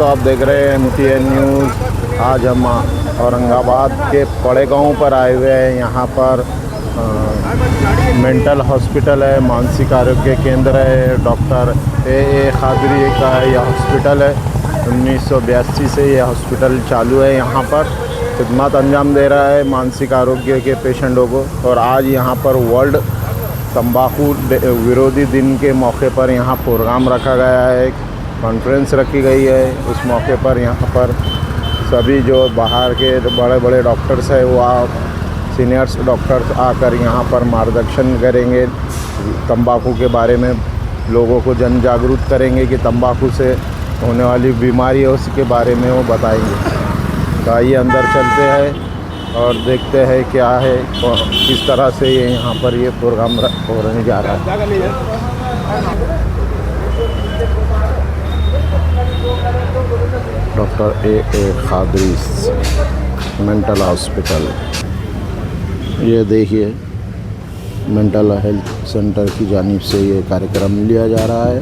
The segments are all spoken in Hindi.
दोस्तों, आप देख रहे हैं MTN न्यूज़। आज हम औरंगाबाद के पड़े गांव पर आए हुए हैं। यहाँ पर मेंटल हॉस्पिटल है, मानसिक आरोग्य केंद्र है। डॉक्टर ए खादरी का यह हॉस्पिटल है। 1982 से ये हॉस्पिटल चालू है। यहाँ पर खिदमत अंजाम दे रहा है मानसिक आरोग्य के पेशेंटों को। और आज यहाँ पर वर्ल्ड तंबाकू विरोधी दिन के मौके पर यहाँ प्रोग्राम रखा गया है, कॉन्फ्रेंस रखी गई है। उस मौके पर यहाँ पर सभी जो बाहर के बड़े बड़े डॉक्टर्स हैं वो सीनियर्स डॉक्टर्स आकर यहाँ पर मार्गदर्शन करेंगे, तंबाकू के बारे में लोगों को जन जागरूक करेंगे कि तंबाकू से होने वाली बीमारियों के बारे में वो बताएंगे। तो आइए अंदर चलते हैं और देखते हैं क्या है और किस तरह से ये यहाँ पर ये प्रोग्राम होने जा रहा है। Doctor A Qadri mental hospital, ये देखिए मेंटल हेल्थ सेंटर की जानिब से ये कार्यक्रम लिया जा रहा है।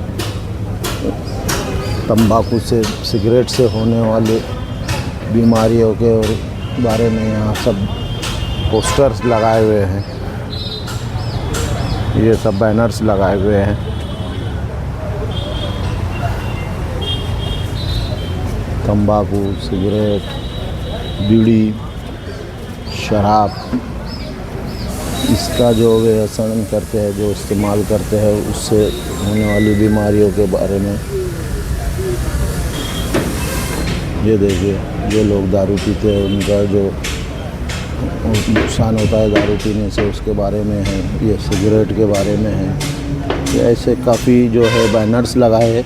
तंबाकू से, सिगरेट से होने वाले बीमारियों के और बारे में यहाँ सब पोस्टर्स लगाए हुए हैं, ये सब बैनर्स लगाए हुए हैं। तंबाकू, सिगरेट, बीड़ी, शराब, इसका जो व्यसन करते हैं, जो इस्तेमाल करते हैं, उससे होने वाली बीमारियों के बारे में। ये देखिए, जो लोग दारू पीते हैं उनका जो नुकसान होता है दारू पीने से, उसके बारे में है। ये सिगरेट के बारे में है। ये ऐसे काफ़ी जो है बैनर्स लगाए हैं।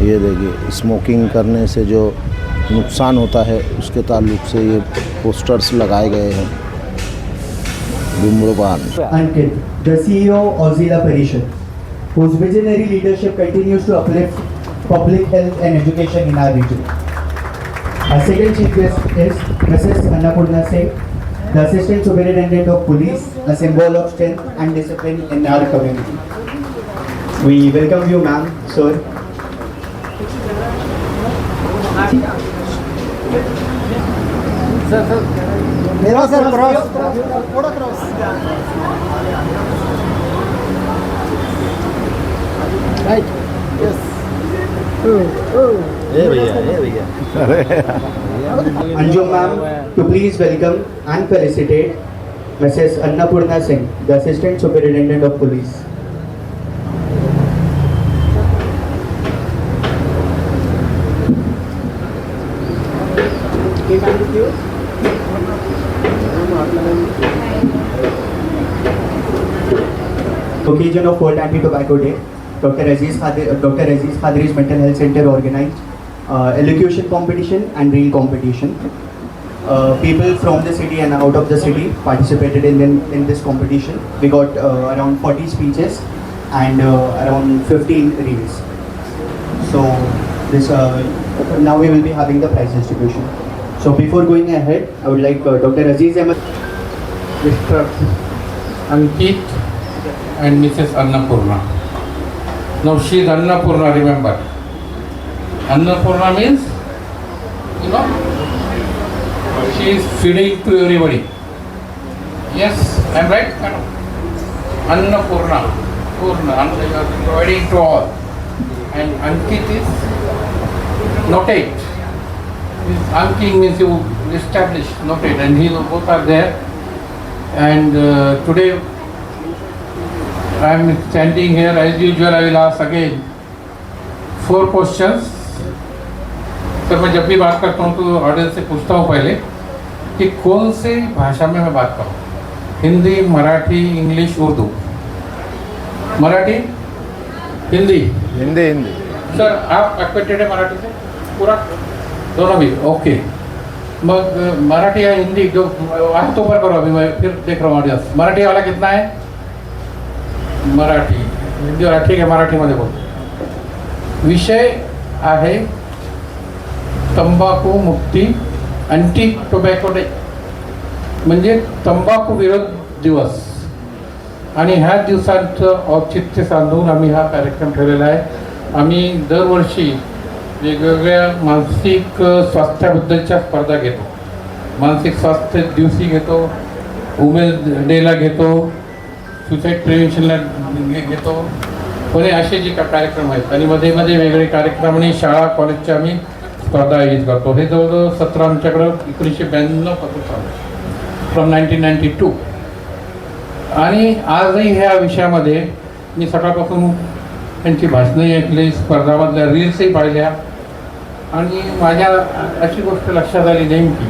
ये देखिए, स्मोकिंग करने से जो नुकसान होता है उसके ताल्लुक से ये पोस्टर्स लगाए गए हैं। धूम्रपान। Ankit, the CEO of Zila Parishad, whose visionary leadership continues to uplift public health and education in our region. Our second chief guest is Mrs. Annapurna Singh, the Assistant Superintendent of Police, a symbol of strength and discipline in our community. We welcome you, ma'am, sir. मेरा सर क्रॉस, थोड़ा क्रॉस। Right, yes. ये भैया Anjum ma'am, to please welcome and felicitate Mrs. Annapurna Singh, the Assistant Superintendent of Police. Occasion of World Anti-Tobacco Day, Dr. Aziz Khadri's Mental Health Center organized elocution competition and reel competition. People from the city and out of the city participated in this competition. We got around 40 speeches and around 15 reels. So this now we will be having the prize distribution. So before going ahead, I would like Dr. Aziz Ahmed, Mr. Ankit and Mrs. Annapurna. Now she is Annapurna, remember. Annapurna means, you know, she is feeding to everybody. Yes, I am right? Annapurna, Purna, providing to all. And Ankit is notate. Anking means you establish, notate, and he both are there. And today I am standing here as usual. I will ask again 4 questions. Sir, मैं जब भी बात करता हूँ तो ऑडियंस से पूछता हूँ पहले कि कौन से भाषा में मैं बात करूँ, हिंदी, मराठी, इंग्लिश, उर्दू। मराठी, हिंदी। हिंदी। सर, आप एक्वेंटेड है मराठी से पूरा? दोनों भी? ओके। मग मराठी या हिंदी जो आज तो ऊपर करो, अभी मैं फिर देख रहा हूँ ऑडियंस। मराठी वाला कितना है? मराठी, हिंदी वाला ठीक है, मराठीमध्ये बोल। विषय आहे तंबाखू मुक्ती, अँटी टोबॅको डे, म्हणजे तंबाखू विरोध दिवस। आणि ह्या दिवसांचं औचित्य साधून आम्ही हा कार्यक्रम ठेवलेला आहे। आम्ही दरवर्षी वेगवेगळ्या मानसिक स्वास्थ्याबद्दलच्या स्पर्धा घेतो. मानसिक स्वास्थ्य दिवशी घेतो, वुमेन्स डेला घेतो, सुसाईड प्रिव्हेन्शनला घेतो. कोणी असे जे कार्यक्रम आहेत आणि मध्ये मध्ये वेगळे कार्यक्रम आणि शाळा कॉलेजच्या आम्ही स्पर्धा आयोजित करतो. हे जवळजवळ 17 आमच्याकडं 1992 पासून चालू आहे, फ्रॉम 1992. आणि आजही ह्या विषयामध्ये मी सकाळपासून त्यांची भाषणंही ऐकली, स्पर्धामधल्या रील्सही पाहिल्या आणि माझ्या अशी गोष्ट लक्षात आली नेमकी,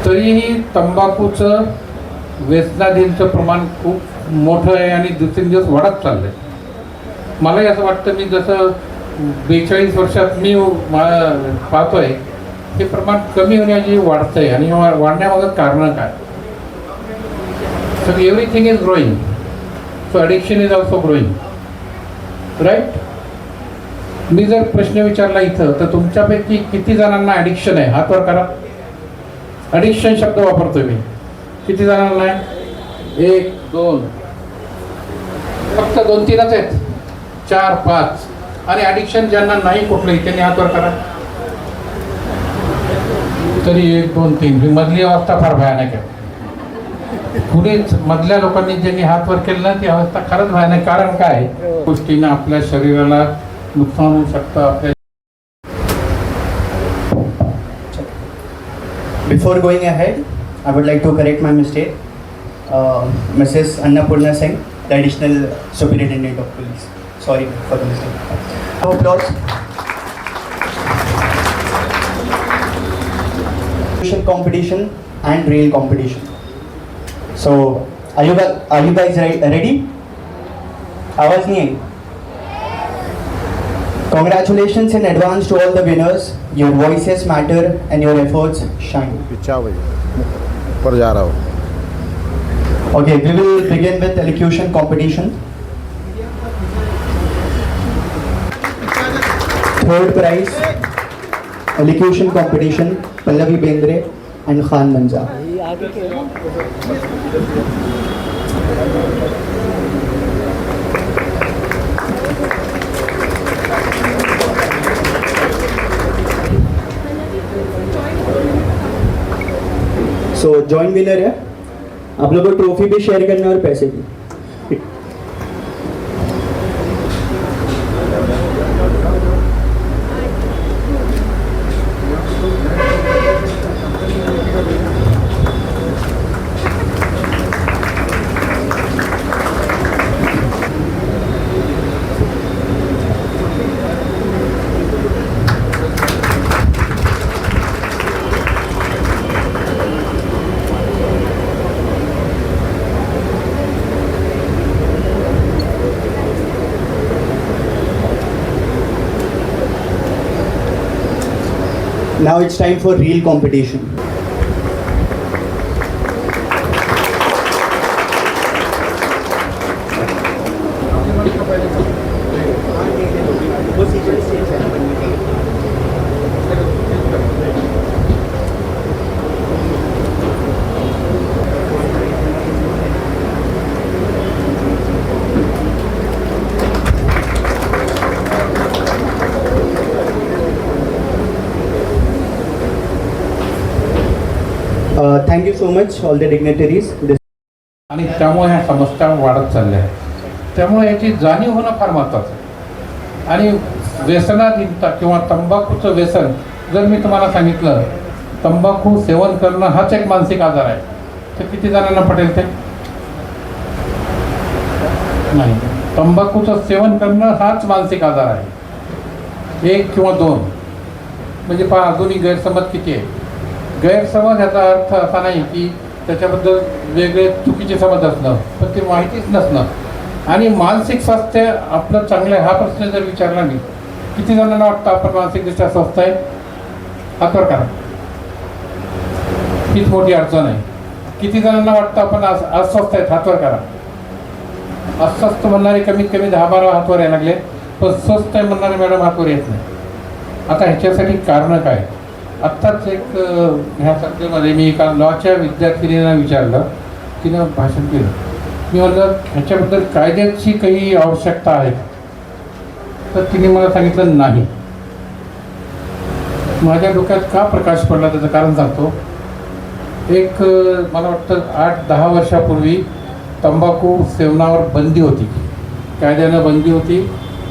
तरीही तंबाखूचं व्यसनाधीनचं प्रमाण खूप मोठं आहे आणि दिवसेंदिवस वाढत चाललं आहे. मलाही असं वाटतं, मी जसं 42 वर्षात मी पाहतोय हे प्रमाण कमी होण्याची वाढतं आहे आणि वाढण्यामागं कारणं काय? So everything is growing, so addiction is also growing, right? मी जर प्रश्न विचारला इथं, तर तुमच्यापैकी किती जणांना ॲडिक्शन आहे? हात वर करा. ॲडिक्शन शब्द वापरतोय मी. किती जणांना आहे? 1 2, फक्त 2-3च आहेत. 4 5. आणि ॲडिक्शन ज्यांना नाही कुठलंही त्यांनी हात वर करा. तरी 1 2 3. ही मधली अवस्था फार भयानक आहे. पुढेच मधल्या लोकांनी ज्यांनी हात वर केलं ना, ती अवस्था खरंच भयानक. कारण काय? गोष्टीनं आपल्या शरीराला नुकसान होऊ शकतं. आपल्या Before going ahead, I would like to correct my mistake. Mrs. Annapurna Singh, the Additional Superintendent of Police. Sorry for the mistake. Applause. Competition and rail competition. So, are you guys ready? आवाज नहीं आई. Congratulations in advance to all the winners. Your voices matter and your efforts shine. पीछा भैया ऊपर जा रहा हो. Okay, we will begin with elocution competition. Third prize, elocution competition, Pallavi Bendre and Khan Manza. So joint winner है, आप लोगों को ट्रॉफी भी शेयर करना है और पैसे भी. Now it's time for real competition. Thank you so much all the dignitaries. आणि त्यामुळे ह्या समस्या वाढत चालल्या आहेत. त्यामुळे याची जाणीव होणं फार महत्त्वाचं आहे. आणि व्यसनाधीनता किंवा तंबाखूचं व्यसन, जर मी तुम्हाला सांगितलं तंबाखू सेवन करणं हाच एक मानसिक आजार आहे, तर किती जणांना पटेल ते? नाही. तंबाखूचं सेवन करणं हाच मानसिक आजार आहे. 1 किंवा 2 म्हणजे पहा, अजूनही गैरसमज किती आहे. गैरसमज याचा अर्थ असा नाही की त्याच्याबद्दल वेगळे चुकीचे समज असणं, पण ते माहितीच नसणं. आणि मानसिक स्वास्थ्य आपलं चांगलं आहे हा प्रश्न जर विचारला मी, किती जणांना वाटतं आपण मानसिकदृष्ट्या स्वस्थ आहे? हातवर करा. हीच मोठी अडचण आहे. किती जणांना वाटतं आपण अस्वस्थ आहेत? हातवर करा. अस्वस्थ म्हणणारे कमीत कमी 10-12 हातवर यायला लागले, पण स्वस्थ आहे म्हणणारे मॅडम हातवर येत नाही. आता ह्याच्यासाठी कारणं काय? आत्ताच एक ह्या सर्कलमध्ये मी एका लॉच्या विद्यार्थिनींना विचारलं, तिनं भाषण केलं. मी म्हटलं ह्याच्याबद्दल कायद्याची काही आवश्यकता आहे? तर तिने मला सांगितलं नाही. माझ्या डोक्यात का प्रकाश पडला त्याचं कारण सांगतो. एक मला वाटतं 8-10 वर्षापूर्वी तंबाखू सेवनावर बंदी होती, कायद्यानं बंदी होती.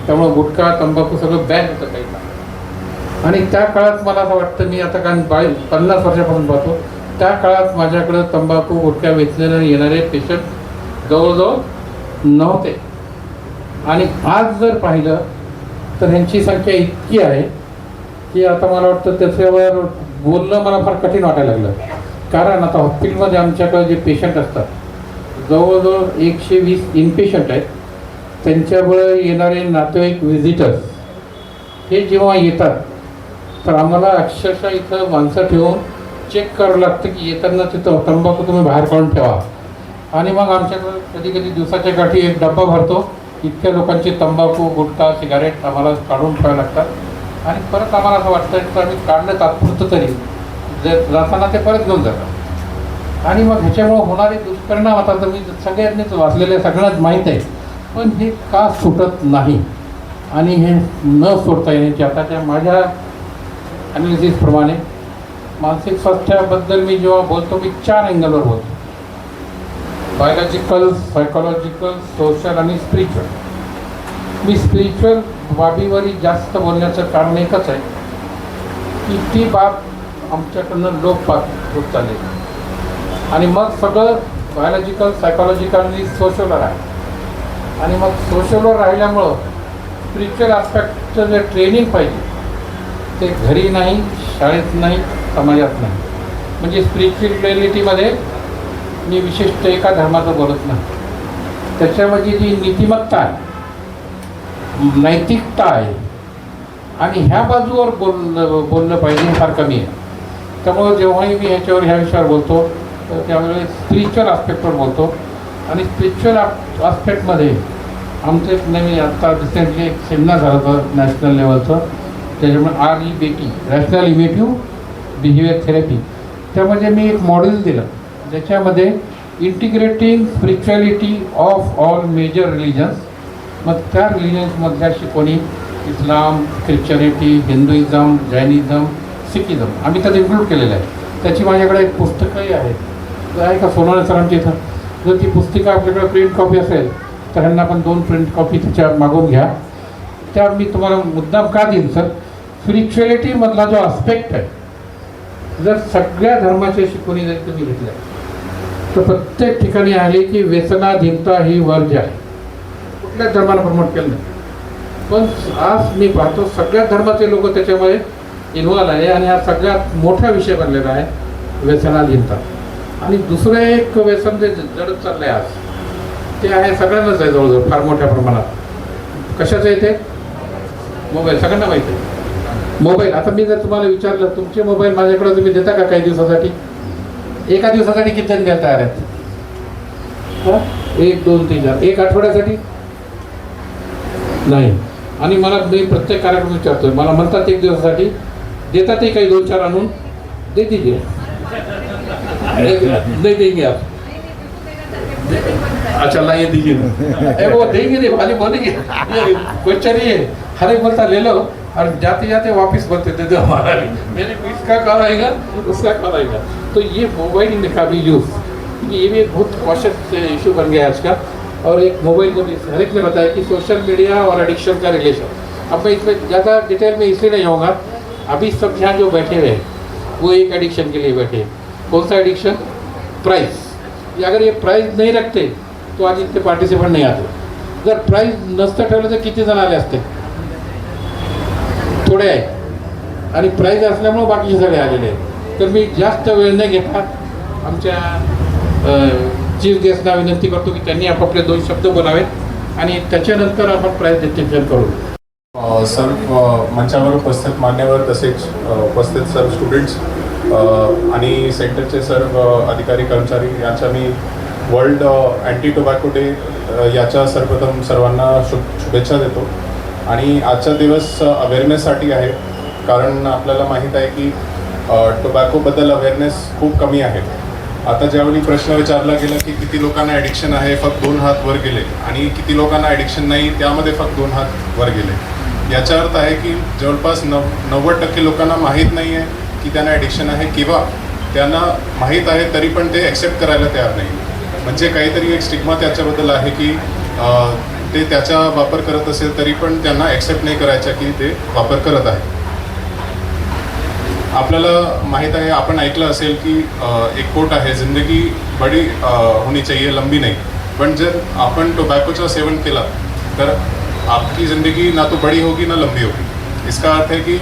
त्यामुळं गुटखा तंबाखू सगळं बॅन होतं काही काळ. आणि त्या काळात मला असं वाटतं, मी आता कारण 50 वर्षापासून पाहतो, त्या काळात माझ्याकडं तंबाखू गुटखा वेचलेले येणारे पेशंट जवळजवळ नव्हते. आणि आज जर पाहिलं तर ह्यांची संख्या इतकी आहे की आता मला वाटतं त्याच्यावर बोलणं मला फार कठीण वाटायला लागलं. कारण आता हॉस्पिटलमध्ये आमच्याकडे जे पेशंट असतात जवळजवळ 120 इनपेशंट आहेत. त्यांच्यामुळे येणारे नातेवाईक व्हिजिटर्स हे जेव्हा येतात तर आम्हाला अक्षरशः इथं माणसं ठेवून चेक करावं लागतं की येताना तिथं तंबाखू तुम्ही बाहेर काढून ठेवा. आणि मग आमच्याकडं कधी कधी दिवसाच्या गाठी एक डब्बा भरतो, इतक्या लोकांचे तंबाखू गुटखा सिगारेट आम्हाला काढून ठेवावे लागतात. आणि परत आम्हाला असं वाटतं की आम्ही काढणं तात्पुरतं तरी जाताना ते परत घेऊन जातात. आणि मग ह्याच्यामुळं होणारे दुष्परिणाम आता तर मी सगळ्यांनीच वाचलेले सगळ्यांनाच माहीत आहे. पण हे का सुटत नाही आणि हे न सोडता येण्याची आताच्या माझ्या ॲनालिसिसप्रमाणे मानसिक स्वास्थ्याबद्दल मी जेव्हा बोलतो मी 4 अँगलवर बोलतो. बायोलॉजिकल, सायकोलॉजिकल, सोशल आणि स्पिरिच्युअल. मी स्पिरिच्युअल बाबीवरही जास्त बोलण्याचं कारण एकच आहे की ती बाब आमच्याकडनं लोकपात होत चालली आणि मग सगळं बायोलॉजिकल, सायकोलॉजिकल आणि सोशलवर आहे. आणि मग सोशलवर राहिल्यामुळं स्पिरिच्युअल ॲस्पेक्टचं जे ट्रेनिंग पाहिजे ते घरी नाही, शाळेत नाही, समाजात नाही. म्हणजे स्पिरिच्युअलिटीमध्ये मी विशिष्ट एका धर्माचं बोलत नाही. त्याच्यामध्ये जी नीतिमत्ता आहे, नैतिकता आहे आणि ह्या बाजूवर बोललं पाहिजे हे फार कमी आहे. त्यामुळं जेव्हाही मी ह्या विषयावर बोलतो तर त्यावेळेस स्पिरिच्युअल ॲस्पेक्टवर बोलतो. आणि स्पिरिच्युअल ॲस्पेक्टमध्ये आमचं एक नवीन आत्ता रिसेंटली एक सेमिनार झालं होतं नॅशनल लेवलचं, त्याच्यामुळे REBT, rational emotive behaviour therapy. त्यामध्ये मी एक मॉडेल दिलं ज्याच्यामध्ये integrating spirituality of all major religions. मग त्या रिलिजन्समधल्या शिकवणी इस्लाम, ख्रिश्चनिटी, हिंदुइझम, जैनिझम, सिखिझम आम्ही त्यात इन्क्लूड केलेलं आहे. त्याची माझ्याकडे एक पुस्तकही आहे, आहे का सोनवणे सरांच्या इथं. जर ती पुस्तिका आपल्याकडे प्रिंट कॉपी असेल तर ह्यांना पण 2 प्रिंट कॉपी त्याच्या मागून घ्या. त्या मी तुम्हाला मुद्दाम का देईन सर, स्पिरिच्युअलिटीमधला जो आस्पेक्ट आहे जर सगळ्या धर्माच्या शिकवणी जर तुम्ही घेतल्या तर प्रत्येक ठिकाणी आहे की व्यसनाधीनता ही वर्ज्य आहे. कुठल्याच धर्माला प्रमोट केलं नाही. पण आज मी पाहतो सगळ्या धर्माचे लोक त्याच्यामध्ये इन्व्हॉल्व आहे आणि हा सगळ्यात मोठा विषय बनलेला आहे व्यसनाधीनता. आणि दुसरं एक व्यसन जे जडत चाललं आहे आज ते आहे सगळ्यांनाच आहे जवळजवळ फार मोठ्या प्रमाणात. कशाचं आहे ते? मोबाईल. सगळ्यांना माहिती आहे मोबाईल. आता मी जर तुम्हाला विचारलं तुमचे मोबाईल माझ्याकडे तुम्ही देता का काही दिवसासाठी? एका दिवसासाठी किती जण द्यायला तयार आहेत? 1, 2, 3, 4. 1 आठवड्यासाठी नाही. आणि मला मी प्रत्येक कार्यक्रम विचारतोय, मला म्हणतात 1 दिवसासाठी देतातही काही 2-4 आणून दे दीजिए. नहीं देंगे आप? अच्छा नहीं दीजिए. वो देंगे नहीं, भाजी बोलेंगे क्वेश्चन ये हर एक बोलता ले लो और जाते जाते वापस बोलते दे दो हमारा भी. मेरे इसका कॉल आएगा, उसका कॉल आएगा. तो ये मोबाइल का भी यूज़, ये भी एक बहुत कॉशियस इशू बन गया है आज का. और एक मोबाइल को भी हर एक ने बताया कि सोशल मीडिया और एडिक्शन का रिलेशन. अब मैं इसमें ज़्यादा डिटेल में इसलिए नहीं जाऊँगा. अभी सब यहाँ जो बैठे हुए हैं वो एक एडिक्शन के लिए बैठे हैं. कौन सा एडिक्शन? प्राइस. अगर ये प्राइस नहीं रखते तो आज इतने पार्टिसिपेंट नहीं आते. जर प्राइस नसतं ठेवलं तर किती जण आले असते? थोडे आहे. आणि प्राइस असल्यामुळे बाकीचे सगळे आलेले आहेत. तर मी जास्त वेळ न घेता आमच्या चीफ गेस्टना विनंती करतो की त्यांनी आपापले 2 शब्द बोलावेत आणि त्याच्यानंतर आपण प्राइस डिस्ट्रीब्युशन करू. सर्व मंचावर उपस्थित मान्यवर तसेच उपस्थित सर्व स्टुडंट्स आणि सेंटरचे सर्व अधिकारी कर्मचारी यांचा मी वर्ल्ड अँटी टोबॅको डे याच्या सर्वप्रथम सर्वांना शुभेच्छा देतो. आणि आजचा दिवस अवेअरनेससाठी आहे, कारण आपल्याला माहीत आहे की टोबॅकोबद्दल अवेअरनेस खूप कमी आहे. आता ज्यावेळी प्रश्न विचारला गेला की किती लोकांना ॲडिक्शन आहे, फक्त 2 हात वर गेले, आणि किती लोकांना ॲडिक्शन नाही त्यामध्ये फक्त 2 हात वर गेले. याचा अर्थ आहे की जवळपास 90% लोकांना माहीत नाही आहे की त्यांना ॲडिक्शन आहे, किंवा त्यांना माहीत आहे तरी पण ते ॲक्सेप्ट करायला तयार नाही. म्हणजे काहीतरी एक स्टिग्मा त्याच्याबद्दल आहे की ते त्याचा वापर करत असेल तरी पण त्यांना ॲक्सेप्ट नाही करायचा की ते वापर करत आहे. आपल्याला माहीत आहे, आपण ऐकलं असेल की एक कोट आहे, जिंदगी बडी होनी चाहिए, लंबी नहीं. पण जर आपण टोबॅकोचं सेवन केला तर आपकी ज़िंदगी ना तो बड़ी होगी ना लंबी होगी. इसका अर्थ है की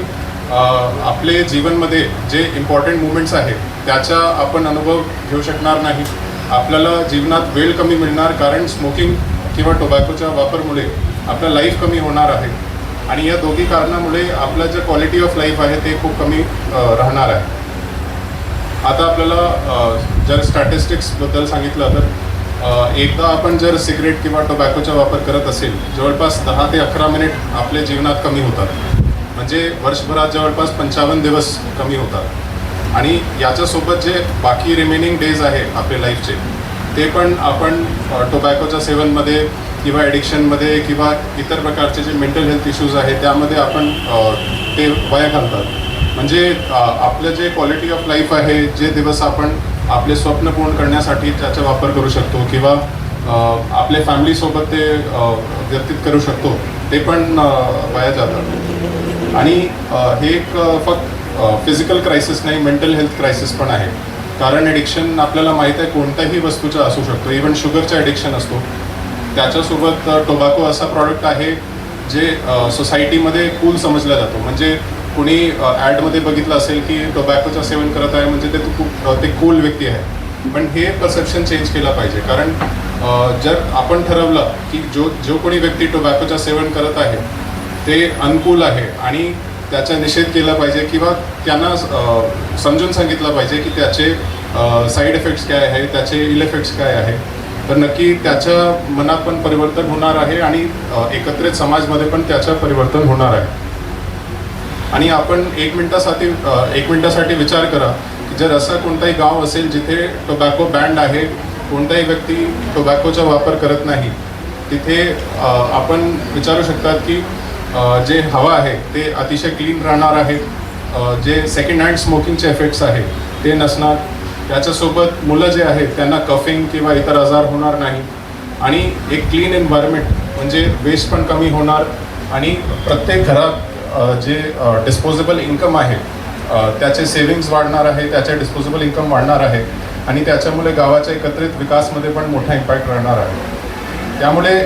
आपले जीवनमध्ये जे इम्पॉर्टंट मुवमेंट्स आहेत त्याचा आपण अनुभव घेऊ शकणार नाही. आपल्याला जीवनात वेळ कमी मिळणार, कारण स्मोकिंग किंवा टोबॅकोच्या वापरमुळे आपलं लाईफ कमी होणार आहे. आणि या दोघी कारणामुळे आपलं जे क्वालिटी ऑफ लाईफ आहे ते खूप कमी राहणार आहे. आता आपल्याला जर स्टॅटिस्टिक्सबद्दल सांगितलं तर एकदा आपण जर सिगरेट किंवा टोबॅकोचा वापर करत असेल, जवळपास 10 ते 11 मिनिट आपल्या जीवनात कमी होतात. म्हणजे वर्षभरात जवळपास 55 दिवस कमी होतात. आणि याच्यासोबत जे बाकी रिमेनिंग डेज आहे आपल्या लाईफचे ते पण आपण टोबॅकोच्या सेवनमध्ये किंवा ॲडिक्शनमध्ये किंवा इतर प्रकारचे जे मेंटल हेल्थ इश्यूज आहेत त्यामध्ये आपण ते वाया घालतात. म्हणजे आपलं जे क्वालिटी ऑफ लाईफ आहे, जे दिवस आपण आपले स्वप्न पूर्ण करण्यासाठी त्याचा वापर करू शकतो किंवा आपल्या फॅमिलीसोबत ते व्यतीत करू शकतो, ते पण वाया जातात. आणि हे एक फक्त फिजिकल क्रायसिस नाही, मेंटल हेल्थ क्रायसिस पण आहे. कारण ॲडिक्शन आपल्याला माहीत आहे कोणत्याही वस्तूचं असू शकतो. इवन शुगरचं ॲडिक्शन असतो. त्याच्यासोबत टोबॅको असा प्रॉडक्ट आहे जे सोसायटीमध्ये कूल समजला जातो. म्हणजे कोणी ॲडमध्ये बघितलं असेल की टोबॅकोचं सेवन करत आहे म्हणजे ते कूल व्यक्ती आहे. पण हे परसेप्शन चेंज केलं पाहिजे. कारण जर आपण ठरवलं की जो कोणी व्यक्ती टोबॅकोचं सेवन करत आहे ते अनकूल आहे आणि त्याचा निषेध केला पाहिजे किंवा त्यांना समजून सांगितलं पाहिजे की त्याचे साईड इफेक्ट्स काय आहे, त्याचे इल इफेक्ट्स काय आहे, तर नक्की त्याच्या मनात पण परिवर्तन होणार आहे आणि एकत्रित समाजमध्ये पण त्याचं परिवर्तन होणार आहे. आणि आपण एक मिनिटासाठी विचार करा की जर असं कोणताही गाव असेल जिथे टोबॅको बँड आहे, कोणताही व्यक्ती टोबॅकोचा वापर करत नाही, तिथे आपण विचारू शकतात की जे हवा आहे ते अतिशय क्लीन राहणार आहे. जे सेकंड हँड स्मोकिंगचे इफेक्ट्स आहेत ते नसणार. त्याच्यासोबत मुलं जे आहेत त्यांना कफिंग किंवा इतर आजार होणार नाही. आणि एक क्लीन एन्व्हायरमेंट म्हणजे वेस्ट पण कमी होणार. आणि प्रत्येक घरात जे डिस्पोजेबल इन्कम आहे त्याचे सेविंग्स वाढणार आहे, त्याचे डिस्पोजेबल इन्कम वाढणार आहे आणि त्याच्यामुळे गावाच्या एकत्रित विकासमध्ये पण मोठा इम्पॅक्ट राहणार आहे. त्यामुळे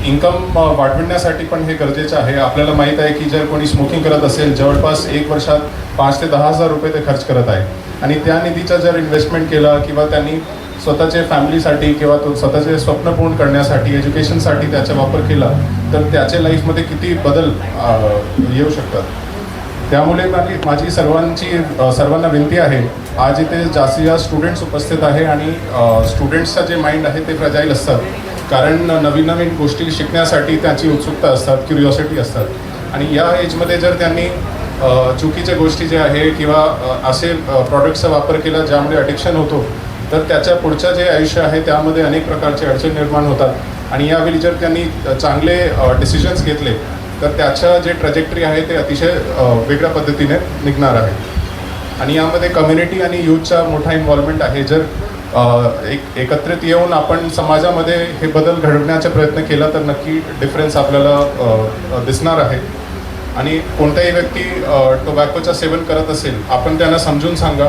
इन्कम वाढविण्यासाठी पण हे गरजेचं आहे. आपल्याला माहीत आहे की जर कोणी स्मोकिंग करत असेल जवळपास 1 वर्षात 5,000 ते 10,000 रुपये ते खर्च करत आहे. आणि त्या निधीचा जर इन्व्हेस्टमेंट केला किंवा त्यांनी स्वतःच्या फॅमिलीसाठी किंवा तो स्वतःचे स्वप्न पूर्ण करण्यासाठी एज्युकेशनसाठी त्याचा वापर केला तर त्याच्या लाईफमध्ये किती बदल येऊ शकतात. त्यामुळे माझी सर्वांना विनंती आहे, आज इथे जास्तीत जास्त स्टुडंट्स उपस्थित आहे आणि स्टुडंट्सचं जे माइंड आहे ते फ्रजाईल असतात. कारण नवीन गोष्टी शिकण्यासाठी त्यांची उत्सुकता असतात, क्युरिओसिटी असतात. आणि या एजमध्ये जर त्यांनी चुकीच्या गोष्टी जे आहे किंवा असे प्रॉडक्ट्सचा वापर केला ज्यामुळे ॲडिक्शन होतो तर त्याच्या पुढचं जे आयुष्य आहे त्यामध्ये अनेक प्रकारचे अडचणी निर्माण होतात. आणि यावेळी जर त्यांनी चांगले डिसिजन्स घेतले तर त्याचं जे ट्रॅजेक्टरी आहे ते अतिशय वेगळ्या पद्धतीने निघणार आहे. आणि यामध्ये कम्युनिटी आणि यूथचा मोठा इन्व्हॉल्वमेंट आहे. जर एकत्रित येऊन आपण समाजामध्ये हे बदल घडवण्याचा प्रयत्न केला तर नक्की डिफरन्स आपल्याला दिसणार आहे. आणि कोणताही व्यक्ती टोबॅकोचं सेवन करत असेल आपण त्यांना समजून सांगा.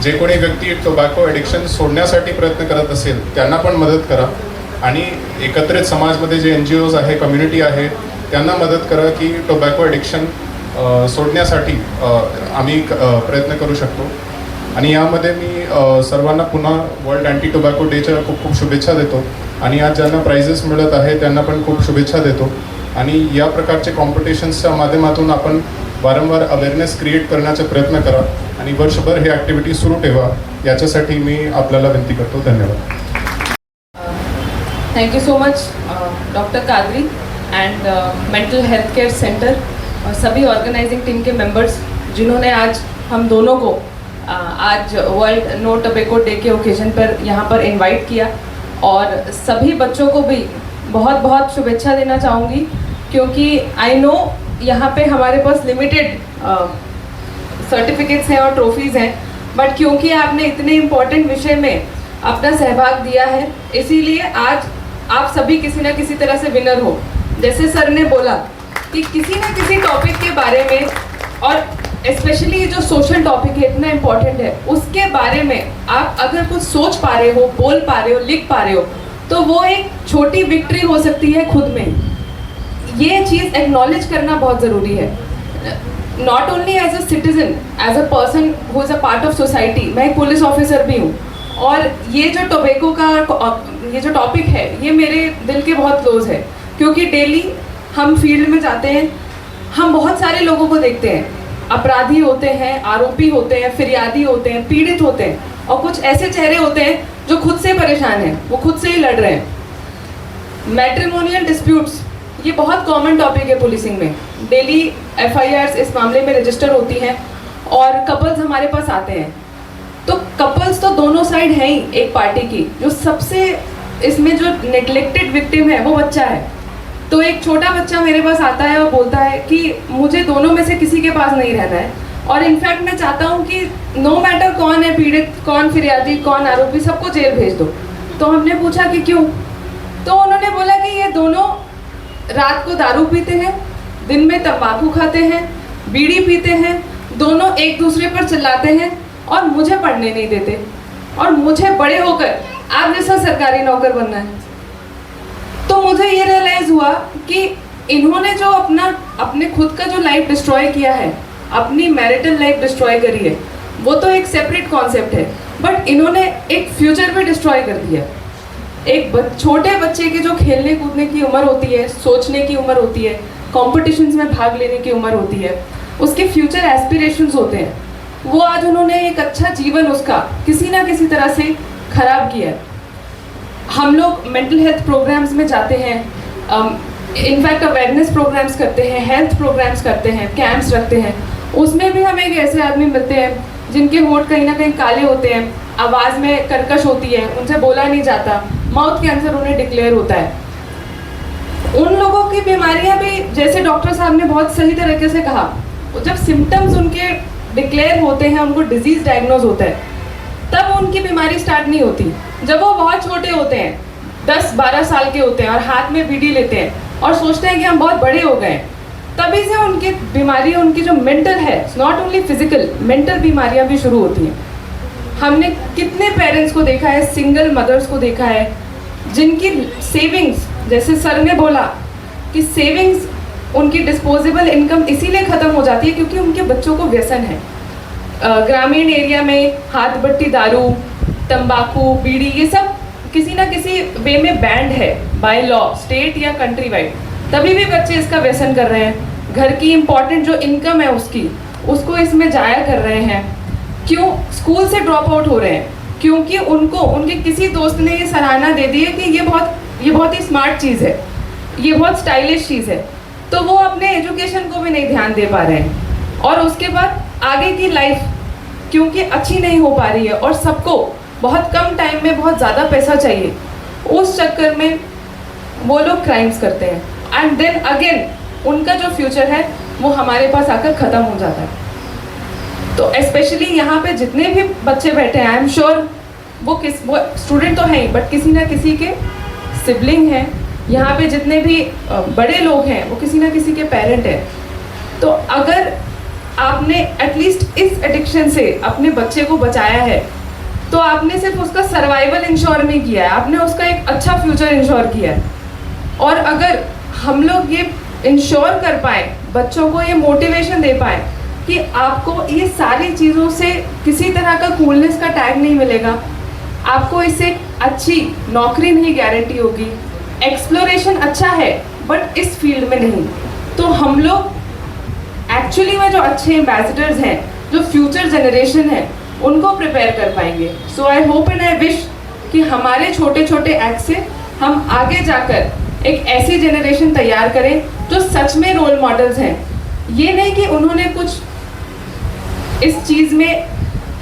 जे कोणी व्यक्ती टोबॅको ॲडिक्शन सोडण्यासाठी प्रयत्न करत असेल त्यांना पण मदत करा. आणि एकत्रित समाजमध्ये जे NGOज आहे, कम्युनिटी आहे, त्यांना मदत करा की टोबॅको ॲडिक्शन सोडण्यासाठी आम्ही प्रयत्न करू शकतो. आणि यामध्ये मी सर्वांना पुन्हा वर्ल्ड अँटी टोबॅको डेच्या खूप शुभेच्छा देतो. आणि आज ज्यांना प्राइजेस मिळत आहे त्यांना पण खूप शुभेच्छा देतो. आणि या प्रकारचे कॉम्पिटिशन्सच्या माध्यमातून आपण वारंवार अवेअरनेस क्रिएट करण्याचा प्रयत्न करा आणि वर्षभर हे ॲक्टिव्हिटी सुरू ठेवा, याच्यासाठी मी आपल्याला विनंती करतो. धन्यवाद. Thank you so much doctor Qadri and mental health care centre और सभी ऑर्गेनाइजिंग टीम के मेंबर्स जिन्होंने आज हम दोनों को आज वर्ल्ड नो टोबैको डे के ओकेजन पर यहाँ पर इनवाइट किया. और सभी बच्चों को भी बहुत बहुत शुभेच्छा देना चाहूँगी क्योंकि आई नो यहाँ पे हमारे पास लिमिटेड सर्टिफिकेट्स हैं और ट्रॉफीज़ हैं, बट क्योंकि आपने इतने इम्पोर्टेंट विषय में अपना सहभाग दिया है, इसीलिए आज आप सभी किसी ना किसी तरह से विनर हो। जैसे सर ने बोला कि किसी ना किसी टॉपिक के बारे में, और स्पेशली जो सोशल टॉपिक है इतना इम्पोर्टेंट है, उसके बारे में आप अगर कुछ सोच पा रहे हो, बोल पा रहे हो, लिख पा रहे हो, तो वो एक छोटी विक्ट्री हो सकती है खुद में। ये चीज़ एक्नॉलेज करना बहुत ज़रूरी है, not only as a citizen, as a person who is a part of society. मैं एक पुलिस ऑफिसर भी हूँ, और ये जो टोबैको का ये जो टॉपिक है ये मेरे दिल के बहुत क्लोज है, क्योंकि डेली हम फील्ड में जाते हैं, हम बहुत सारे लोगों को देखते हैं, अपराधी होते हैं, आरोपी होते हैं, फिरियादी होते हैं, पीड़ित होते हैं, और कुछ ऐसे चेहरे होते हैं जो खुद से परेशान हैं, वो खुद से ही लड़ रहे हैं। मैट्रिमोनियल डिस्प्यूट्स ये बहुत कॉमन टॉपिक है पुलिसिंग में। डेली FIRs इस मामले में रजिस्टर होती हैं, और कपल्स हमारे पास आते हैं। तो कपल्स तो दोनों साइड हैं ही एक पार्टी की। जो सबसे इसमें जो नेग्लेक्टेड विक्टिम है वो बच्चा है। तो एक छोटा बच्चा मेरे पास आता है और बोलता है कि मुझे दोनों में से किसी के पास नहीं रहना है, और इनफैक्ट मैं चाहता हूँ कि नो मैटर कौन है पीड़ित, कौन फिरियादी, कौन आरोपी, सबको जेल भेज दो। तो हमने पूछा कि क्यों? तो उन्होंने बोला कि ये दोनों रात को दारू पीते हैं, दिन में तंबाकू खाते हैं, बीड़ी पीते हैं, दोनों एक दूसरे पर चिल्लाते हैं और मुझे पढ़ने नहीं देते, और मुझे बड़े होकर आप जैसा सरकारी नौकर बनना है। तो मुझे ये रियलाइज़ हुआ कि इन्होंने जो अपने खुद का जो लाइफ डिस्ट्रॉय किया है, अपनी मैरिटल लाइफ डिस्ट्रॉय करी है, वो तो एक सेपरेट कॉन्सेप्ट है, बट इन्होंने एक फ्यूचर भी डिस्ट्रॉय कर दिया। एक छोटे बच्चे की जो खेलने कूदने की उम्र होती है, सोचने की उम्र होती है, कॉम्पिटिशन्स में भाग लेने की उम्र होती है, उसके फ्यूचर एस्पिरेशंस होते हैं, वो आज उन्होंने एक अच्छा जीवन उसका किसी ना किसी तरह से खराब किया। हम लोग मेंटल हेल्थ प्रोग्राम्स में जाते हैं, इनफैक्ट अवेयरनेस प्रोग्राम्स करते हैं, हेल्थ प्रोग्राम्स करते हैं, कैंप्स रखते हैं। उसमें भी हमें एक ऐसे आदमी मिलते हैं जिनके होंठ कहीं ना कहीं काले होते हैं, आवाज़ में कर्कश होती है, उनसे बोला नहीं जाता, माउथ कैंसर उन्हें डिक्लेयर होता है। उन लोगों की बीमारियां भी, जैसे डॉक्टर साहब ने बहुत सही तरीके से कहा, जब सिम्टम्स उनके डिक्लेयर होते हैं, उनको डिजीज़ डायग्नोज होता है, तब उनकी बीमारी स्टार्ट नहीं होती। जब वो बहुत छोटे होते हैं, 10-12 साल के होते हैं, और हाथ में बीड़ी लेते हैं और सोचते हैं कि हम बहुत बड़े हो गए, तभी से उनकी बीमारी, उनकी जो मेंटल है, नॉट ओनली फिजिकल, मेंटल बीमारियां भी शुरू होती हैं। हमने कितने पेरेंट्स को देखा है, सिंगल मदर्स को देखा है, जिनकी सेविंग्स, जैसे सर ने बोला कि सेविंग्स, उनकी डिस्पोजेबल इनकम इसीलिए ख़त्म हो जाती है क्योंकि उनके बच्चों को व्यसन है। ग्रामीण एरिया में हाथ बट्टी, दारू, तंबाकू, बीड़ी, ये सब किसी ना किसी वे में बैंड है बाय लॉ, स्टेट या कंट्री वाइड, तभी भी बच्चे इसका व्यसन कर रहे हैं। घर की इम्पॉर्टेंट जो इनकम है उसको इसमें जाया कर रहे हैं। क्यों? स्कूल से ड्रॉप आउट हो रहे हैं क्योंकि उनके किसी दोस्त ने ये सराहना दे दी है कि ये बहुत ही स्मार्ट चीज़ है, ये बहुत स्टाइलिश चीज़ है, तो वो अपने एजुकेशन को भी नहीं ध्यान दे पा रहे हैं। और उसके बाद आगे की लाइफ क्योंकि अच्छी नहीं हो पा रही है और सबको बहुत कम टाइम में बहुत ज़्यादा पैसा चाहिए, उस चक्कर में वो लोग क्राइम्स करते हैं, एंड देन अगेन उनका जो फ्यूचर है वो हमारे पास आकर ख़त्म हो जाता है। तो स्पेशली यहाँ पे जितने भी बच्चे बैठे हैं, आई एम श्योर वो स्टूडेंट तो हैं ही, बट किसी ना किसी के सिबलिंग हैं। यहाँ पे जितने भी बड़े लोग हैं वो किसी ना किसी के पेरेंट हैं। तो अगर आपने एटलीस्ट इस एडिक्शन से अपने बच्चे को बचाया है, तो आपने सिर्फ उसका सर्वाइवल इंश्योर नहीं किया है, आपने उसका एक अच्छा फ्यूचर इंश्योर किया है। और अगर हम लोग ये इंश्योर कर पाए, बच्चों को ये मोटिवेशन दे पाए कि आपको ये सारी चीज़ों से किसी तरह का कूलनेस का टैग नहीं मिलेगा, आपको इससे अच्छी नौकरी नहीं गारंटी होगी, एक्सप्लोरेशन अच्छा है बट इस फील्ड में नहीं, तो हम लोग एक्चुअली में जो अच्छे एम्बेसडर्स हैं, जो फ्यूचर जनरेशन है, उनको प्रिपेयर कर पाएंगे। So I hope and I wish कि हमारे छोटे छोटे एक्ट से हम आगे जाकर एक ऐसी जनरेशन तैयार करें जो सच में रोल मॉडल्स हैं। ये नहीं कि उन्होंने कुछ इस चीज़ में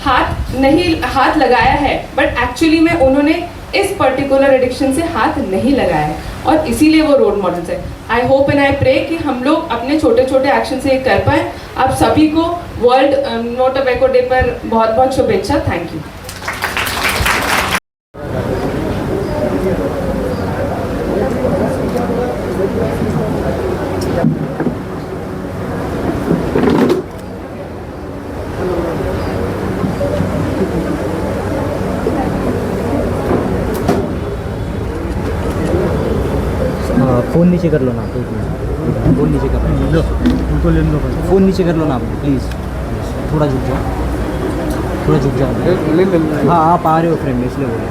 हाथ लगाया है, बट एक्चुअली में उन्होंने इस पर्टिकुलर एडिक्शन से हाथ नहीं लगाया है, और इसीलिए वो रोल मॉडल्स है। I hope and I pray कि हम लोग अपने छोटे छोटे एक्शन से ये कर पाए। आप सभी को वर्ल्ड नो टोबैको डे पर बहुत बहुत शुभेच्छा। Thank you. फ़ोन नीचे कर लो ना, फ़ोन नीचे कर लो, उनको ले लो, फ़ोन नीचे कर लो ना प्लीज़, थोड़ा झुक जाओ, थोड़ा झुक जाओ। हाँ आप आ रहे हो फ्रेम में इसलिए बोले।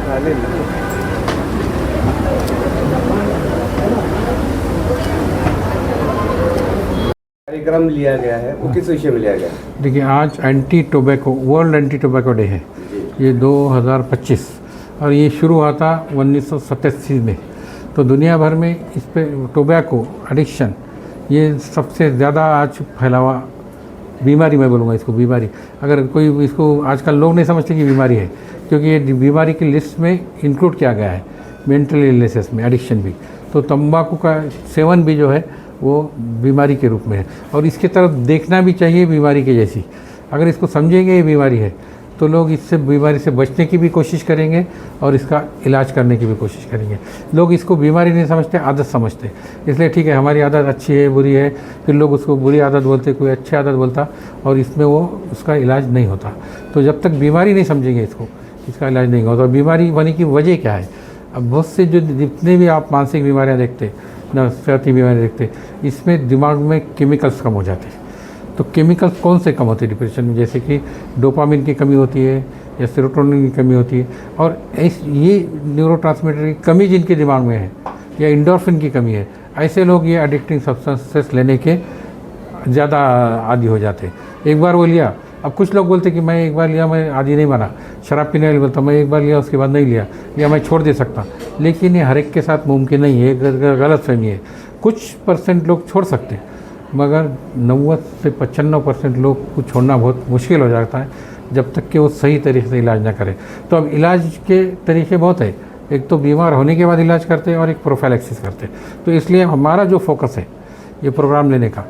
कार्यक्रम लिया गया है वो किस विषय में लिया गया है? देखिए, आज anti tobacco world anti tobacco day है, ये 2025, और ये शुरू हुआ था 1987 में। तो दुनिया भर में इस पे टोबैको एडिक्शन ये सबसे ज़्यादा आज फैला हुआ बीमारी, मैं बोलूँगा इसको बीमारी। अगर कोई इसको आजकल लोग नहीं समझते कि बीमारी है, क्योंकि ये बीमारी की लिस्ट में इंक्लूड किया गया है, मेंटल इलनेसेस में एडिक्शन भी। तो तंबाकू का सेवन भी जो है वो बीमारी के रूप में है, और इसकी तरफ देखना भी चाहिए बीमारी के जैसी। अगर इसको समझेंगे ये बीमारी है तो लोग इससे बीमारी से बचने की भी कोशिश करेंगे और इसका इलाज करने की भी कोशिश करेंगे। लोग इसको बीमारी नहीं समझते, आदत समझते। इसलिए ठीक है, हमारी आदत अच्छी है बुरी है, फिर लोग उसको बुरी आदत बोलते, कोई अच्छी आदत बोलता, और इसमें वो उसका इलाज नहीं होता। तो जब तक बीमारी नहीं समझेंगे इसको, इसका इलाज नहीं होता। बीमारी होने की वजह क्या है? अब बहुत से जो जितने भी आप मानसिक बीमारियाँ देखते, नफसियाती बीमारियाँ देखते, इसमें दिमाग में केमिकल्स कम हो जाते हैं। तो केमिकल्स कौन से कम होते हैं डिप्रेशन में? जैसे कि डोपामिन की कमी होती है या सेरोटोनिन की कमी होती है, और ये न्यूरोट्रांसमीटर की कमी जिनके दिमाग में है, या इंडोर्फिन की कमी है, ऐसे लोग ये एडिक्टिंग सब्सटेंसेस लेने के ज़्यादा आदी हो जाते हैं। एक बार वो लिया, अब कुछ लोग बोलते कि मैं एक बार लिया मैं आदी नहीं बना, शराब पीने वाले बोलता मैं एक बार लिया उसके बाद नहीं लिया, या मैं छोड़ दे सकता। लेकिन ये हर एक के साथ मुमकिन नहीं है, गलत फहमी है। कुछ परसेंट लोग छोड़ सकते हैं, मगर 90 से 95% लोग को छोड़ना बहुत मुश्किल हो जाता है जब तक कि वो सही तरीके से इलाज ना करें। तो अब इलाज के तरीके बहुत है, एक तो बीमार होने के बाद इलाज करते हैं और एक प्रोफाइलैक्सिस करते हैं। तो इसलिए हमारा जो फोकस है ये प्रोग्राम लेने का,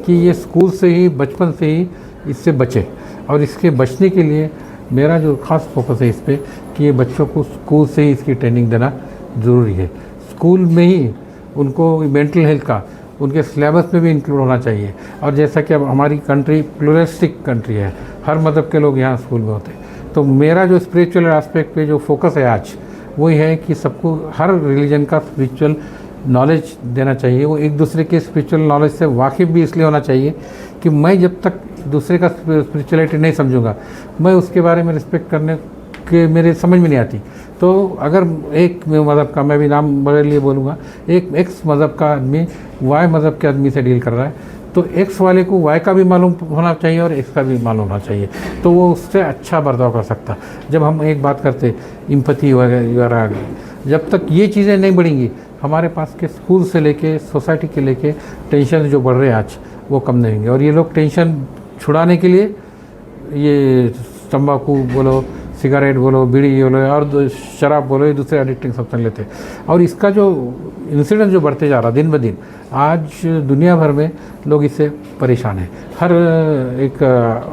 कि ये स्कूल से ही, बचपन से ही इससे बचे, और इसके बचने के लिए मेरा जो ख़ास फोकस है इस पर कि ये बच्चों को स्कूल से ही इसकी ट्रेनिंग देना ज़रूरी है। स्कूल में ही उनको मेंटल हेल्थ का उनके सिलेबस में भी इंक्लूड होना चाहिए। और जैसा कि अब हमारी कंट्री प्लूरलिस्टिक कंट्री है, हर मज़हब के लोग यहाँ स्कूल में होते हैं। तो मेरा जो स्पिरिचुअल एस्पेक्ट पे जो फोकस है आज, वही है कि सबको हर रिलीजन का स्पिरिचुअल नॉलेज देना चाहिए। वो एक दूसरे के स्पिरिचुअल नॉलेज से वाकिफ़ भी इसलिए होना चाहिए कि मैं जब तक दूसरे का स्पिरिचुअलिटी नहीं समझूंगा, मैं उसके बारे में रिस्पेक्ट करने के मेरे समझ में नहीं आती। तो अगर एक मज़हब का, मैं भी नाम बदल लिए बोलूँगा, एक एक्स मज़हब का आदमी वाई मज़हब के आदमी से डील कर रहा है, तो एक्स वाले को वाई का भी मालूम होना चाहिए और एक्स का भी मालूम होना चाहिए, तो वो उससे अच्छा बर्ताव कर सकता। जब हम एक बात करते इम्पैथी वगैरह, जब तक ये चीज़ें नहीं बढ़ेंगी, हमारे पास के स्कूल से लेके सोसाइटी के लेके टेंशन जो बढ़ रहे हैं आज, वो कम नहीं होंगे। और ये लोग टेंशन छुड़ाने के लिए ये तंबाकू बोलो, सिगरेट बोलो, बीड़ी बोलो और शराब बोलो, ये दूसरे एडिक्टिंग सब्सटेंस लेते हैं। और इसका जो इंसिडेंस जो बढ़ते जा रहा दिन ब दिन, आज दुनिया भर में लोग इससे परेशान हैं। हर एक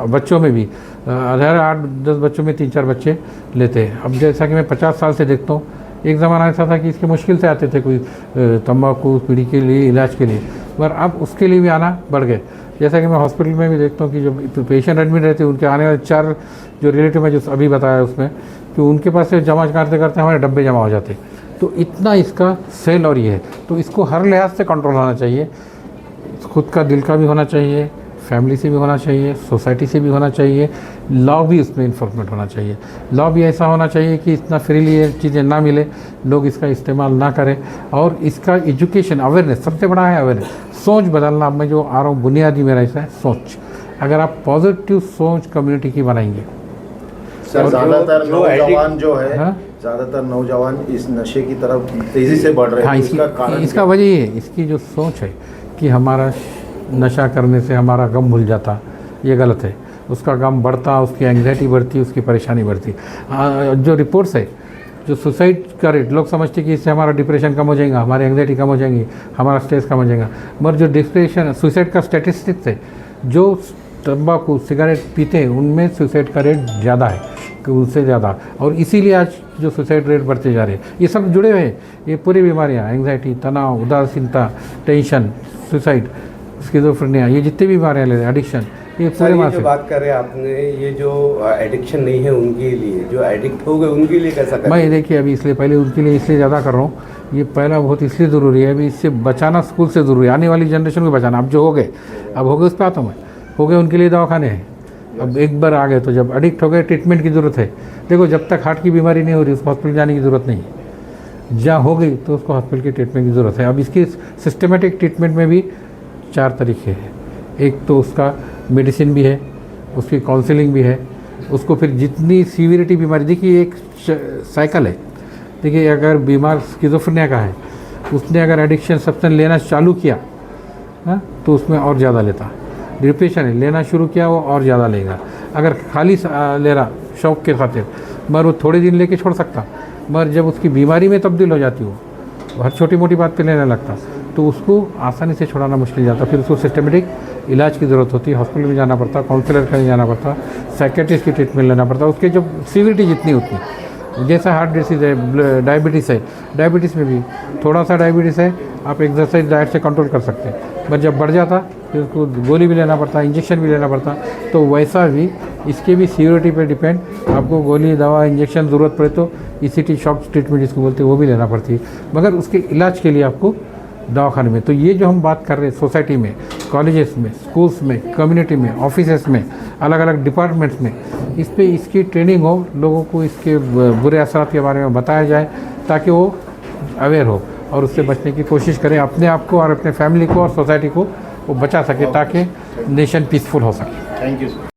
बच्चों में भी हर 8-10 बच्चों में 3-4 बच्चे लेते हैं। अब जैसा कि मैं 50 साल से देखता हूँ, एक ज़माना ऐसा था कि इसके मुश्किल से आते थे कोई तंबाकू बीड़ी के लिए इलाज के लिए, पर अब उसके लिए भी आना बढ़ गए। जैसा कि मैं हॉस्पिटल में भी देखता हूँ कि जो पेशेंट एडमिट रहते हैं, उनके आने वाले 4 जो रिलेटिव में जो अभी बताया उसमें, कि उनके पास से जमा करते करते हमारे डब्बे जमा हो जाते। तो इतना इसका सेल और ये है, तो इसको हर लिहाज से कंट्रोल होना चाहिए। खुद का दिल का भी होना चाहिए, फैमिली से भी होना चाहिए, सोसाइटी से भी होना चाहिए, लॉ भी उसमें इन्फोर्समेंट होना चाहिए। लॉ भी ऐसा होना चाहिए कि इतना फ्रीली ये चीज़ें ना मिले, लोग इसका इस्तेमाल ना करें। और इसका एजुकेशन, अवेयरनेस सबसे बड़ा है, अवेयरनेस, सोच बदलना। अब मैं जो आ रहा हूँ, बुनियादी मेरा ऐसा है सोच। अगर आप पॉजिटिव सोच कम्युनिटी की बनाएंगे, ज़्यादातर नौजवान जो है, ज़्यादातर नौजवान इस नशे की तरफ तेज़ी से बढ़ रहे हैं। हाँ, इसका कारण इसका वजह ये है, इसकी जो सोच है कि हमारा नशा करने से हमारा गम भूल जाता, ये गलत है। उसका गम बढ़ता, उसकी एंग्जाइटी बढ़ती, उसकी परेशानी बढ़ती। जो रिपोर्ट्स है जो सुसाइड का रेट, लोग समझते कि इससे हमारा डिप्रेशन कम हो जाएगा, हमारी एंग्जाइटी कम हो जाएगी, हमारा स्ट्रेस कम हो जाएगा, मगर जो डिप्रेशन सुसाइड का स्टैटिस्टिक्स है, जो तंबाकू सिगरेट पीते हैं उनमें सुसाइड का रेट ज़्यादा है कि उससे ज़्यादा, और इसीलिए आज जो सुसाइड रेट बढ़ते जा रहे हैं। ये सब जुड़े हुए हैं, ये पूरी बीमारियाँ, एंग्जाइटी, तनाव, उदासीनता, टेंशन, सुसाइड, स्किज़ोफ्रेनिया, ये जितनी भी बीमारियाँ ले रहे हैं, एडिक्शन, ये सर पूरे ये मास जो है। बात कर रहे हैं आपने, ये जो एडिक्शन नहीं है उनके लिए, जो एडिक्ट हो गए उनके लिए कैसा करें? मैं देखिए अभी इसलिए पहले उनके लिए इसलिए ज़्यादा कर रहा हूँ, ये पहला बहुत इसलिए ज़रूरी है, अभी इससे बचाना स्कूल से ज़रूरी है, आने वाली जनरेशन को बचाना। अब जो हो गए, अब हो गए उस पर आता हूँ मैं, हो गए उनके लिए दवाखाने हैं। अब एक बार आ गए तो जब एडिक्ट हो गए ट्रीटमेंट की ज़रूरत है। देखो जब तक हार्ट की बीमारी नहीं हो रही उसको हॉस्पिटल जाने की ज़रूरत नहीं है, जहाँ हो गई तो उसको हॉस्पिटल की ट्रीटमेंट की ज़रूरत है। अब इसकी सिस्टमेटिक ट्रीटमेंट में भी 4 तरीके हैं। एक तो उसका मेडिसिन भी है, उसकी काउंसलिंग भी है, उसको फिर जितनी सीवियरिटी बीमारी, देखिए एक साइकिल है। देखिए अगर बीमार स्किज़ोफ्रेनिया का है, उसने अगर एडिक्शन सब्सटेंस लेना चालू किया ना तो उसमें और ज़्यादा लेता। डिप्रेशन है, लेना शुरू किया वो और ज़्यादा लेगा। अगर खाली ले रहा शौक के खातिर, मगर वो थोड़े दिन लेके छोड़ सकता, मगर जब उसकी बीमारी में तब्दील हो जाती हो, हर छोटी मोटी बात पे लेने लगता, तो उसको आसानी से छुड़ाना मुश्किल जाता। फिर उसको सिस्टमेटिक इलाज की ज़रूरत होती है, हॉस्पिटल में जाना पड़ता, काउंसलर कहीं जाना पड़ता, साइकेट्रिस्ट की ट्रीटमेंट लेना पड़ता। उसके जो सीवियरिटी जितनी उतनी, जैसा हार्ट डिसीज़ है, डायबिटीज़ है, डायबिटीज़ में भी थोड़ा सा डायबिटीज़ है, आप एक्सरसाइज डाइट से कंट्रोल कर सकते हैं, पर जब बढ़ जाता फिर उसको गोली भी लेना पड़ता, इंजेक्शन भी लेना पड़ता। तो वैसा भी इसके भी सीवियरिटी पे डिपेंड, आपको गोली, दवा, इंजेक्शन ज़रूरत पड़े तो ECT शॉक ट्रीटमेंट जिसको बोलते हैं वो भी लेना पड़ती है, मगर उसके इलाज के लिए आपको दवाखाने में। तो ये जो हम बात कर रहे हैं सोसाइटी में, कॉलेजेस में, स्कूल्स में, कम्युनिटी में, ऑफिसेस में, अलग अलग डिपार्टमेंट्स में, इस पे इसकी ट्रेनिंग हो, लोगों को इसके बुरे असरात के बारे में बताया जाए ताकि वो अवेयर हो और उससे बचने की कोशिश करें, अपने आप को और अपने फैमिली को और सोसाइटी को वो बचा सके, ताकि नेशन पीसफुल हो सके। Thank you sir.